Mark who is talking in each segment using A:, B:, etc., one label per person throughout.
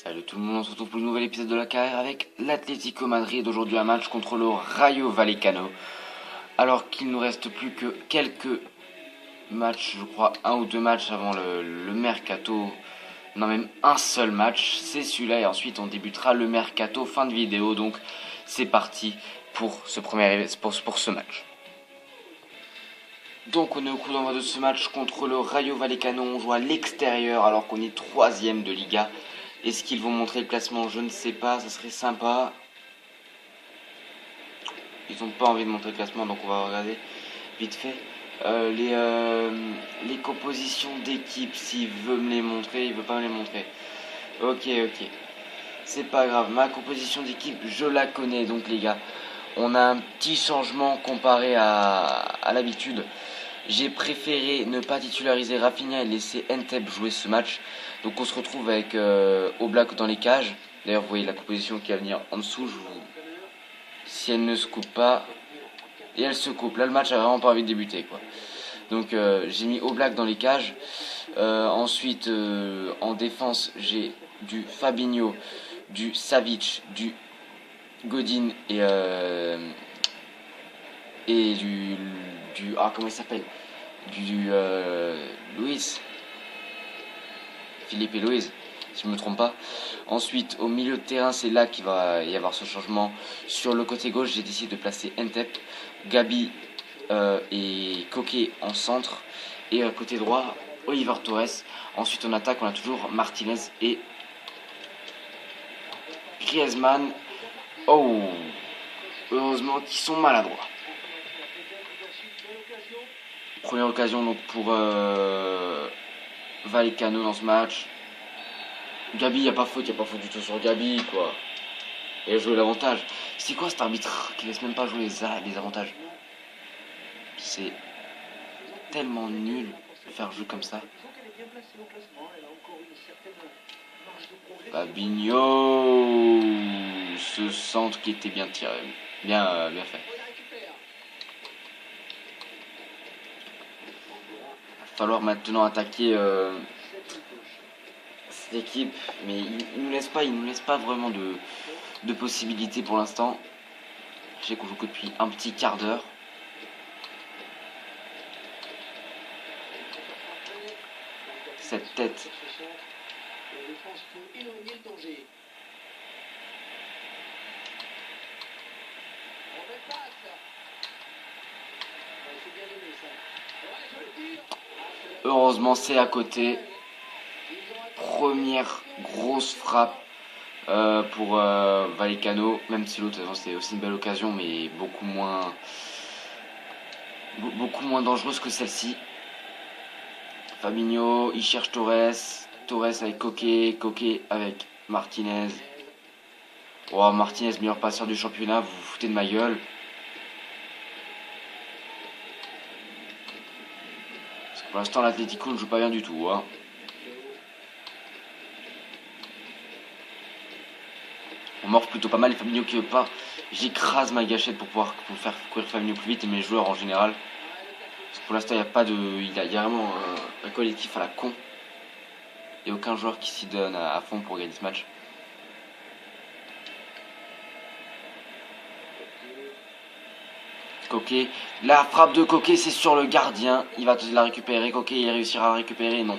A: Salut tout le monde, on se retrouve pour un nouvel épisode de la carrière avec l'Atlético Madrid. Aujourd'hui un match contre le Rayo Vallecano. Alors qu'il nous reste plus que quelques matchs, je crois un ou deux matchs avant le mercato. Non, même un seul match, c'est celui-là et ensuite on débutera le mercato fin de vidéo. Donc c'est parti pour ce match. Donc on est au coup d'envoi de ce match contre le Rayo Vallecano. On joue à l'extérieur alors qu'on est 3ème de Liga. Est-ce qu'ils vont montrer le classement? Je ne sais pas, ça serait sympa. Ils n'ont pas envie de montrer le classement, donc on va regarder vite fait les compositions d'équipe. S'il veut me les montrer, il veut pas me les montrer. Ok. C'est pas grave, ma composition d'équipe, je la connais. Donc les gars, on a un petit changement comparé à l'habitude. J'ai préféré ne pas titulariser Rafinha et laisser Ntep jouer ce match. Donc on se retrouve avec Oblak dans les cages. D'ailleurs, vous voyez la composition qui va venir en dessous. Si elle ne se coupe pas, et elle se coupe. Là, le match a vraiment pas envie de débuter, quoi. Donc j'ai mis Oblak dans les cages. Ensuite, en défense, j'ai du Fabinho, du Savic, du Godin et du comment il s'appelle, du Luis, Philippe et Louise, si je ne me trompe pas. Ensuite, au milieu de terrain, c'est là qu'il va y avoir ce changement. Sur le côté gauche, j'ai décidé de placer Ntep, Gabi et Koké en centre. Et côté droit, Oliver Torres. Ensuite, en attaque, on a toujours Martinez et Griezmann. Oh, heureusement qu'ils sont maladroits. Première occasion donc pour Vallecano dans ce match. Gabi, il n'y a pas faute du tout sur Gabi, quoi. Il a joué l'avantage. C'est quoi cet arbitre qui laisse même pas jouer les avantages? C'est tellement nul de faire jouer comme ça. Fabinho, ce centre qui était bien tiré, bien fait. Il va falloir maintenant attaquer cette équipe, mais il nous laisse pas vraiment de possibilités pour l'instant. Je sais qu'on joue que depuis un petit quart d'heure. Cette tête. Heureusement, c'est à côté. Première grosse frappe pour Vallecano, même si l'autre c'était aussi une belle occasion, mais beaucoup moins dangereuse que celle-ci. Fabinho, il cherche Torres avec Koké avec Martinez. Oh, Martinez, meilleur passeur du championnat, vous vous foutez de ma gueule. Parce que pour l'instant, l'Atlético ne joue pas bien du tout. Hein. On morphe plutôt pas mal, et Fabinho qui veut pas. J'écrase ma gâchette pour faire courir Fabinho plus vite et mes joueurs en général. Parce que pour l'instant, il n'y a pas de. Il y a vraiment un collectif à la con. Il n'y a aucun joueur qui s'y donne à fond pour gagner ce match. Koké. La frappe de Koké, c'est sur le gardien. Il va la récupérer. Koké, il réussira à la récupérer. Non.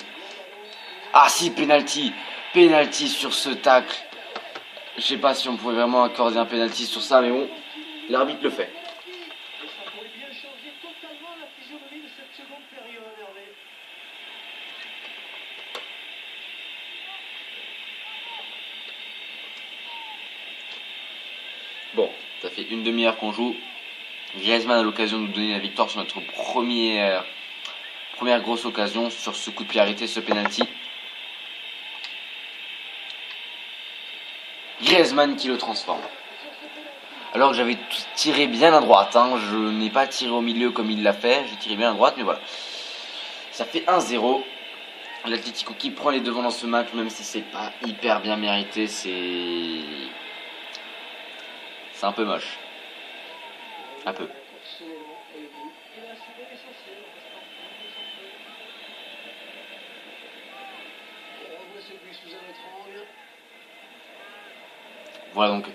A: Ah si, penalty. Penalty sur ce tacle. Je sais pas si on pouvait vraiment accorder un penalty sur ça, mais bon. L'arbitre le fait. Bon, ça fait une demi-heure qu'on joue. Griezmann a l'occasion de nous donner la victoire sur notre première grosse occasion sur ce coup de pied arrêté, ce penalty. Griezmann qui le transforme. Alors que j'avais tiré bien à droite, hein. Je n'ai pas tiré au milieu comme il l'a fait, j'ai tiré bien à droite, mais voilà. Ça fait 1-0. L'Atlético qui prend les devants dans ce match, même si c'est pas hyper bien mérité, c'est un peu moche. Un peu. Voilà donc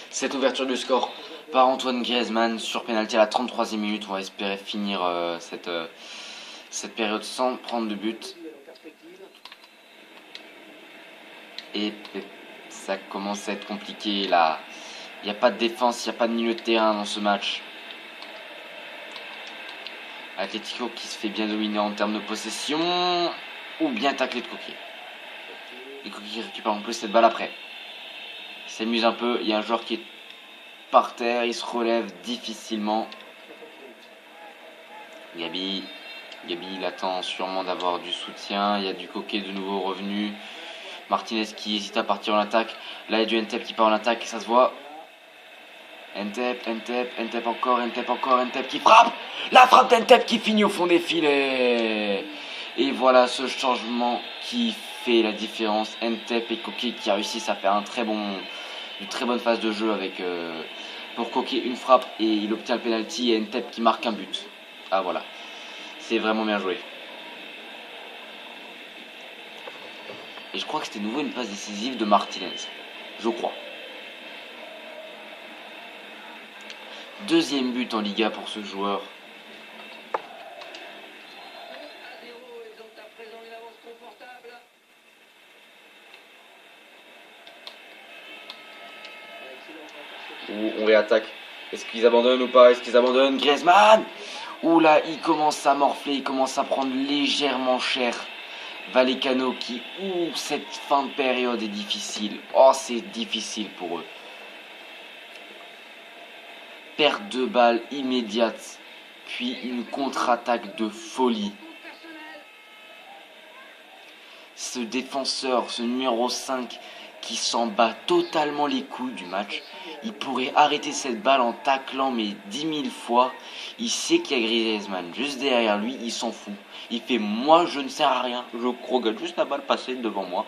A: cette ouverture du score par Antoine Griezmann sur pénalty à la 33e minute. On va espérer finir cette période sans prendre de but. Et ça commence à être compliqué là. Il n'y a pas de défense, il n'y a pas de milieu de terrain dans ce match. Atlético qui se fait bien dominer en termes de possession. Ou bien taclé de Coquet. Et Coquet qui récupère en plus cette balle après. Il s'amuse un peu. Il y a un joueur qui est par terre. Il se relève difficilement. Gabi il attend sûrement d'avoir du soutien. Il y a du Coquet de nouveau revenu. Martinez qui hésite à partir en attaque. Là il y a du Ntep qui part en attaque et ça se voit. Ntep encore, Ntep qui frappe. La frappe d'Ntep qui finit au fond des filets. Et voilà ce changement qui fait la différence. Ntep et Coquet qui réussissent à faire une très bonne phase de jeu avec pour Coquet une frappe et il obtient le penalty et Ntep qui marque un but. Ah voilà, c'est vraiment bien joué. Et je crois que c'était de nouveau une passe décisive de Martinez. Je crois. Deuxième but en Liga pour ce joueur. On réattaque. Est-ce qu'ils abandonnent ou pas? Est-ce qu'ils abandonnent? Griezmann! Ouh là, il commence à morfler, il commence à prendre légèrement cher. Vallecano qui, cette fin de période est difficile. Oh, c'est difficile pour eux. Perte de balle immédiate, puis une contre-attaque de folie. Ce défenseur, ce numéro 5, qui s'en bat totalement les couilles du match. Il pourrait arrêter cette balle en taclant mais 10 000 fois. Il sait qu'il y a Griezmann juste derrière lui, il s'en fout. Il fait moi je ne sers à rien, je regarde juste la balle passer devant moi.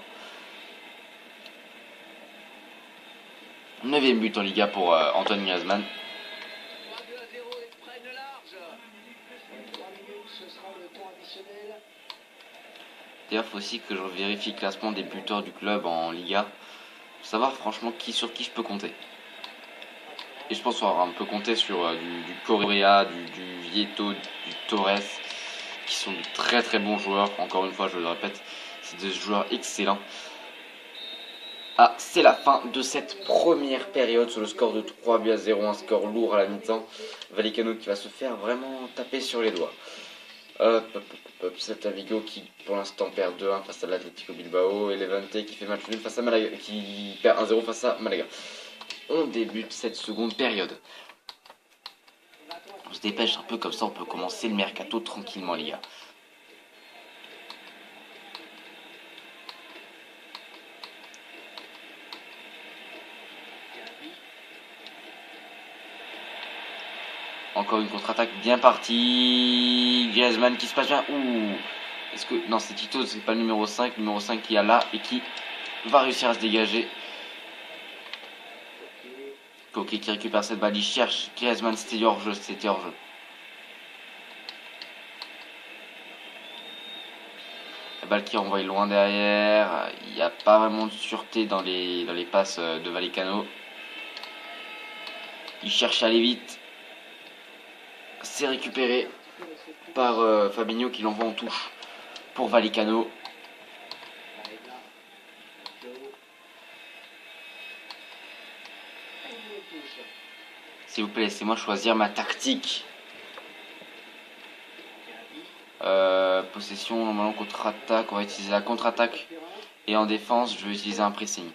A: 9e but en Liga pour Antoine Griezmann. D'ailleurs, il faut aussi que je vérifie le classement des buteurs du club en Liga. Pour savoir franchement sur qui je peux compter. Et je pense qu'on peut compter sur du Correa, du Vieto, du Torres, qui sont de très très bons joueurs. Encore une fois, je le répète, c'est des joueurs excellents. Ah, c'est la fin de cette première période sur le score de 3-0, un score lourd à la mi-temps. Vallecano qui va se faire vraiment taper sur les doigts. Celta Vigo qui pour l'instant perd 2-1 face à l'Atlético Bilbao et Levante qui fait match nul face à Malaga, qui perd 1-0 face à Malaga. On débute cette seconde période. On se dépêche un peu comme ça, on peut commencer le mercato tranquillement les gars. Encore une contre-attaque bien partie. Griezmann qui se passe bien. Ouh. Est-ce que. Non, c'est Tito, c'est pas le numéro 5. Le numéro 5 qui est là et qui va réussir à se dégager. Coquet qui récupère cette balle. Il cherche. Griezmann, c'était hors-jeu. La balle qui est envoyée loin derrière. Il n'y a pas vraiment de sûreté dans les passes de Vallecano. Il cherche à aller vite. C'est récupéré par Fabinho qui l'envoie en touche pour Vallecano. S'il vous plaît, laissez-moi choisir ma tactique. Possession, normalement contre-attaque. On va utiliser la contre-attaque. Et en défense, je vais utiliser un pressing.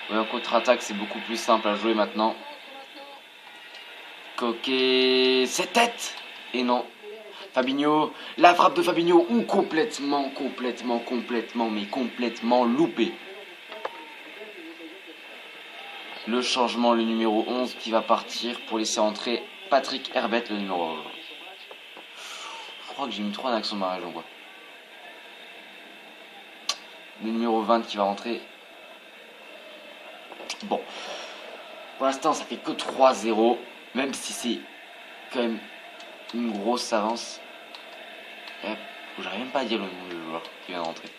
A: Ouais, en contre-attaque, c'est beaucoup plus simple à jouer maintenant. Coquet, cette tête. Et non. Fabinho, la frappe de Fabinho, ou complètement loupé. Le changement, le numéro 11 qui va partir pour laisser entrer Patrick Herbert, le numéro 1. Je crois que j'ai mis 3 en action de ma région, quoi. Le numéro 20 qui va rentrer. Bon. Pour l'instant, ça fait que 3-0. Même si c'est quand même une grosse avance. J'arrive même pas à dire le nom du joueur qui vient de rentrer.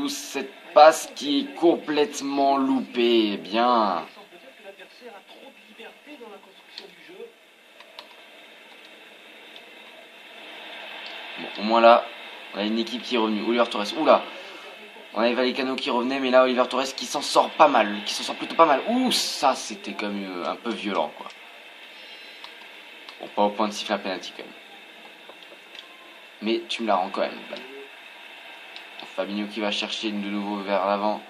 A: Ouh, cette passe qui est complètement loupée. Bien. Bon, au moins là, on a une équipe qui est revenue. Oliver Torres. Oula. On avait Vallecano qui revenait, mais là, Oliver Torres qui s'en sort pas mal. Qui s'en sort plutôt pas mal. Ouh, ça, c'était quand même un peu violent, quoi. Bon, pas au point de siffler un penalty, quand même. Mais tu me la rends quand même. Fabinho qui va chercher de nouveau vers l'avant.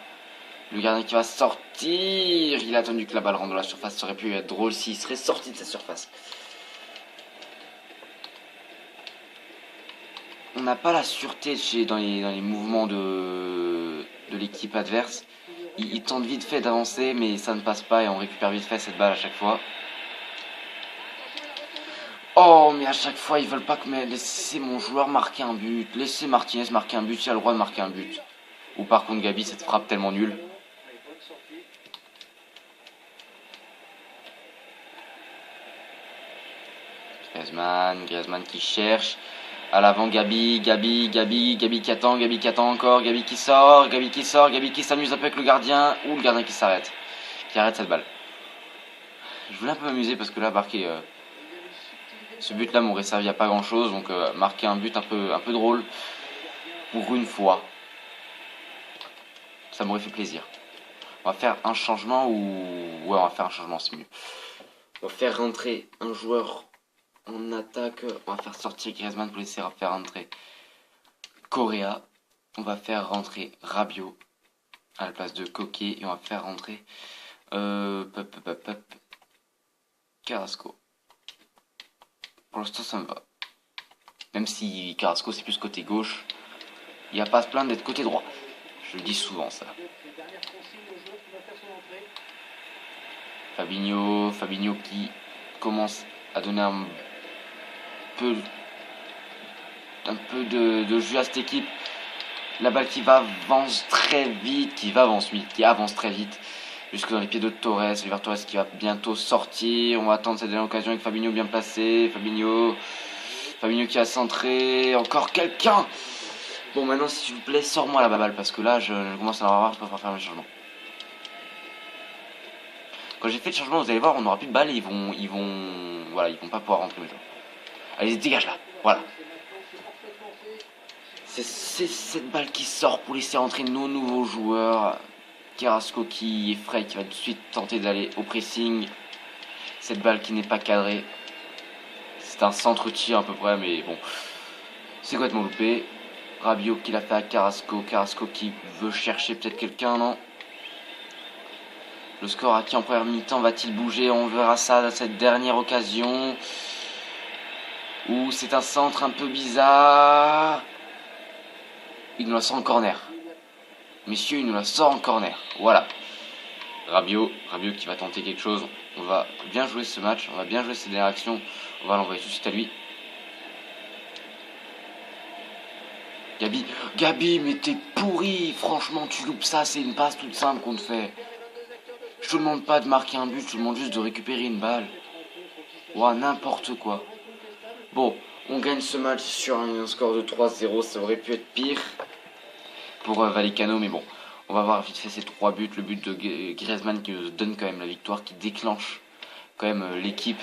A: Le gardien qui va sortir. Il a attendu que la balle rentre dans la surface. Ça aurait pu être drôle s'il serait sorti de sa surface. On n'a pas la sûreté dans les mouvements de l'équipe adverse. Il tente vite fait d'avancer, mais ça ne passe pas et on récupère vite fait cette balle à chaque fois. Oh, mais à chaque fois, ils veulent pas que laisser mon joueur marquer un but. Laissez Martinez marquer un but, il a le droit de marquer un but. Ou par contre, Gabi, cette frappe tellement nulle. Griezmann qui cherche. À l'avant, Gabi qui attend encore. Gabi qui sort, Gabi qui s'amuse un peu avec le gardien. Ou le gardien qui s'arrête. Qui arrête cette balle. Je voulais un peu m'amuser parce que là, marquer... ce but-là m'aurait servi à pas grand-chose, donc marquer un but un peu drôle, pour une fois, ça m'aurait fait plaisir. On va faire un changement ou... Ouais, on va faire un changement, c'est mieux. On va faire rentrer un joueur en attaque, on va faire sortir Griezmann pour laisser faire rentrer Correa. On va faire rentrer Rabiot à la place de Coquet et on va faire rentrer Carrasco. Pour l'instant, ça me va. Même si Carrasco, c'est plus côté gauche, il n'y a pas à se plaindre d'être côté droit. Je le dis souvent, ça. Fabinho qui commence à donner un peu de jus à cette équipe. La balle qui avance très vite, qui avance très vite. Jusque dans les pieds de Torres. Oliver Torres qui va bientôt sortir. On va attendre cette dernière occasion avec Fabinho bien placé. Fabinho qui a centré. Encore quelqu'un. Bon, maintenant, s'il vous plaît, sors-moi la balle parce que là, je commence à en avoir, je peux pas faire le changement. Quand j'ai fait le changement, vous allez voir, on n'aura plus de balles et ils vont pas pouvoir rentrer mes joueurs. Allez, dégage là. Voilà. C'est cette balle qui sort pour laisser entrer nos nouveaux joueurs. Carrasco qui est frais, qui va tout de suite tenter d'aller au pressing. Cette balle qui n'est pas cadrée. C'est un centre-tir à peu près, mais bon. C'est complètement loupé. Rabiot qui l'a fait à Carrasco. Carrasco qui veut chercher peut-être quelqu'un, non? Le score à qui en première mi-temps va-t-il bouger? On verra ça dans cette dernière occasion. Ouh, c'est un centre un peu bizarre. Il nous la sort en corner. Messieurs, il nous la sort en corner. Voilà. Rabiot qui va tenter quelque chose. On va bien jouer ce match. On va bien jouer cette dernière action. On va l'envoyer tout de suite à lui. Gabi, mais t'es pourri. Franchement, tu loupes ça. C'est une passe toute simple qu'on te fait. Je te demande pas de marquer un but. Je te demande juste de récupérer une balle. Ouah, n'importe quoi. Bon, on gagne ce match sur un score de 3-0. Ça aurait pu être pire pour Vallecano, mais bon. On va voir vite fait ces 3 buts. Le but de Griezmann qui nous donne quand même la victoire, qui déclenche quand même l'équipe.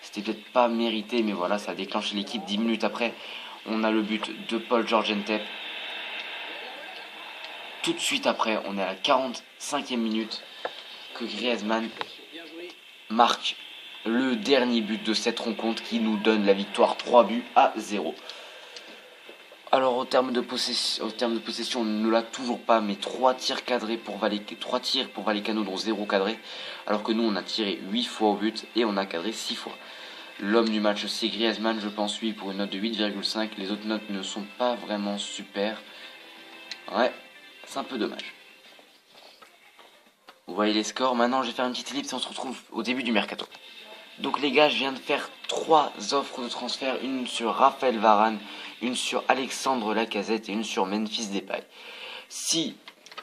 A: C'était peut-être pas mérité, mais voilà, ça a déclenché l'équipe. 10 minutes après, on a le but de Paul George Ntep. Tout de suite après, on est à la 45e minute que Griezmann marque le dernier but de cette rencontre qui nous donne la victoire 3-0. Alors au terme de possession, on ne l'a toujours pas, mais 3 tirs pour Vallecano, dont 0 cadré, alors que nous on a tiré 8 fois au but et on a cadré 6 fois. L'homme du match c'est Griezmann, je pense, lui, pour une note de 8,5. Les autres notes ne sont pas vraiment super. Ouais, c'est un peu dommage. Vous voyez les scores. Maintenant je vais faire une petite ellipse et on se retrouve au début du mercato. Donc les gars, je viens de faire 3 offres de transfert, une sur Raphaël Varane, une sur Alexandre Lacazette et une sur Memphis Depay. Si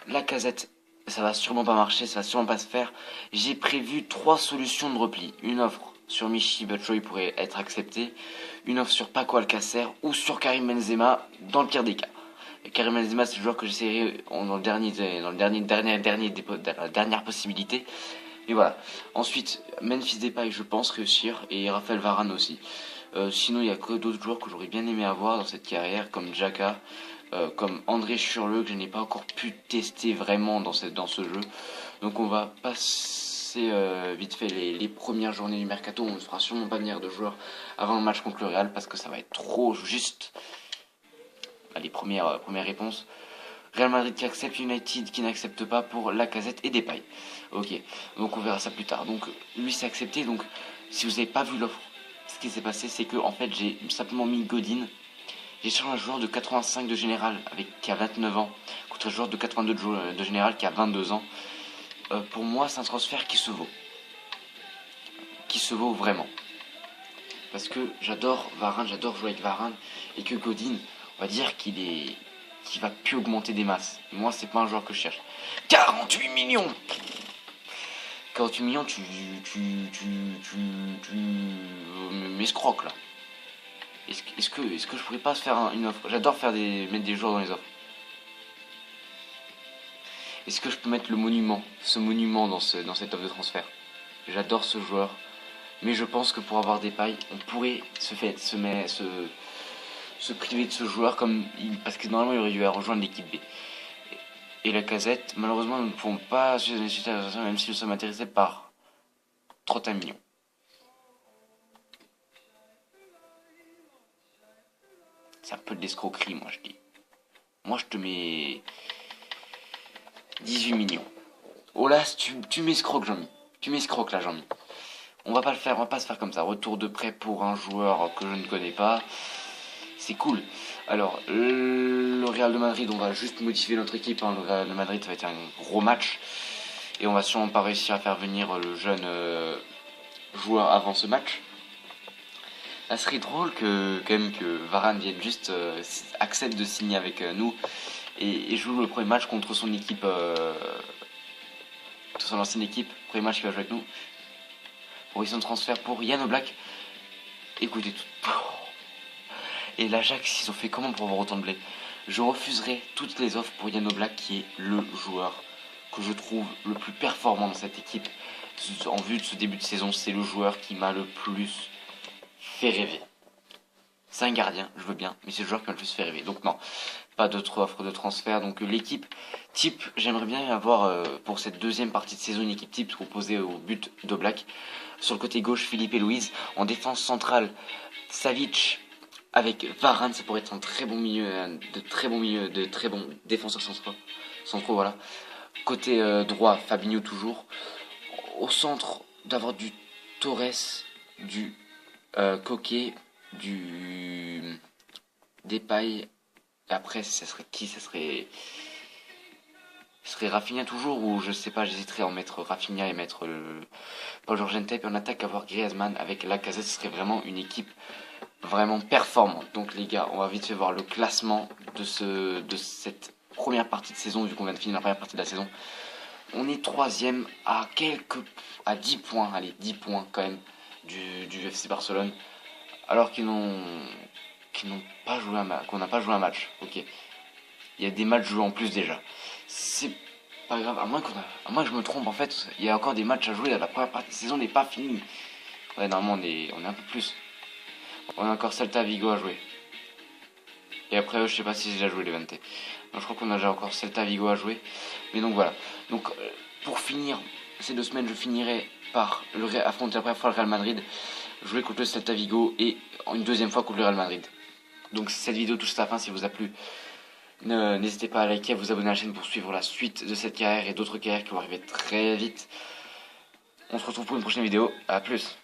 A: Lacazette, ça va sûrement pas marcher, ça va sûrement pas se faire, j'ai prévu 3 solutions de repli. Une offre sur Michy Batshuayi pourrait être acceptée, une offre sur Paco Alcacer ou sur Karim Benzema dans le pire des cas. Karim Benzema, c'est le joueur que j'essaierai dans le dans la dernière possibilité. Et voilà. Ensuite, Memphis Depay, je pense réussir, et Raphaël Varane aussi. Sinon, il y a que d'autres joueurs que j'aurais bien aimé avoir dans cette carrière, comme Xhaka, comme André Schürrle, que je n'ai pas encore pu tester vraiment dans ce jeu. Donc on va passer vite fait les premières journées du mercato. On ne fera sûrement pas venir de joueurs avant le match contre le Real parce que ça va être trop juste. Les premières réponses. Real Madrid qui accepte, United qui n'accepte pas pour Lacazette et Depay. Ok, donc on verra ça plus tard. Donc lui c'est accepté. Donc si vous n'avez pas vu l'offre, ce qui s'est passé c'est que en fait j'ai simplement mis Godin. J'ai changé un joueur de 85 de général qui a 29 ans contre un joueur de 82 de général qui a 22 ans. Pour moi c'est un transfert qui se vaut. Qui se vaut vraiment. Parce que j'adore Varane, j'adore jouer avec Varane. Et que Godin, on va dire qu'il va plus augmenter des masses. Moi, c'est pas un joueur que je cherche. 48 millions 48 millions, tu m'escroques là. Est-ce que je pourrais pas se faire une offre? J'adore mettre des joueurs dans les offres. Est-ce que je peux mettre ce monument dans cette offre de transfert? J'adore ce joueur. Mais je pense que pour avoir des pailles, on pourrait se priver de ce joueur parce que normalement il aurait dû rejoindre l'équipe B. Et Lacazette, malheureusement, nous ne pouvons pas suivre les situations, même si nous sommes intéressés par 31 millions. C'est un peu de l'escroquerie, moi je dis. Moi je te mets 18 millions. Oh là, tu m'escroques, Jean-Mi. Tu m'escroques là, Jean-Mi. On va pas se faire comme ça. Retour de prêt pour un joueur que je ne connais pas. C'est cool. Alors, le Real de Madrid, on va juste modifier notre équipe. Le Real de Madrid, ça va être un gros match. Et on va sûrement pas réussir à faire venir le jeune joueur avant ce match. Ça serait drôle que Varane vienne juste accepte de signer avec nous et joue le premier match contre son équipe, son ancienne équipe. Premier match qu'il va jouer avec nous. Proposition de transfert pour Yann Oblak. Écoutez tout. Et l'Ajax, ils ont fait comment pour avoir autant de blé? Je refuserai toutes les offres pour Yann Oblak, qui est le joueur que je trouve le plus performant dans cette équipe. En vue de ce début de saison, c'est le joueur qui m'a le plus fait rêver. C'est un gardien, je veux bien, mais c'est le joueur qui m'a le plus fait rêver. Donc non, pas d'autres offres de transfert. Donc l'équipe type, j'aimerais bien avoir pour cette deuxième partie de saison une équipe type composée au but d'Oblak. Sur le côté gauche, Philippe et Louise. En défense centrale, Savic avec Varane, ça pourrait être un très bon milieu, de très bons défenseurs centraux, voilà. Côté droit, Fabinho toujours. Au centre, d'avoir du Torres, du Coquet, du Depay. Après, ça serait qui? Ça serait Rafinha toujours, ou je sais pas, j'hésiterais à en mettre Rafinha et mettre Paul Georges Ntep. Et en attaque, avoir Griezmann avec Lacazette, ce serait vraiment une équipe vraiment performante. Donc les gars, on va vite fait voir le classement de cette première partie de saison, vu qu'on vient de finir la première partie de la saison. On est troisième à 10 points, allez, 10 points quand même du FC Barcelone, alors qu'on n'a pas joué un match. Ok, il y a des matchs joués en plus déjà. C'est pas grave, à moins que je me trompe, en fait, il y a encore des matchs à jouer. La première partie de saison n'est pas finie. Ouais, normalement on est un peu plus. On a encore Celta Vigo à jouer. Et après, je sais pas si j'ai déjà joué les 20. Donc, je crois qu'on a déjà encore Celta Vigo à jouer. Mais donc voilà. Donc pour finir ces 2 semaines, je finirai par affronter la première fois le Real Madrid, jouer contre le Celta Vigo et une deuxième fois contre le Real Madrid. Donc cette vidéo touche à la fin. Si elle vous a plu, n'hésitez pas à liker, à vous abonner à la chaîne pour suivre la suite de cette carrière et d'autres carrières qui vont arriver très vite. On se retrouve pour une prochaine vidéo. À plus.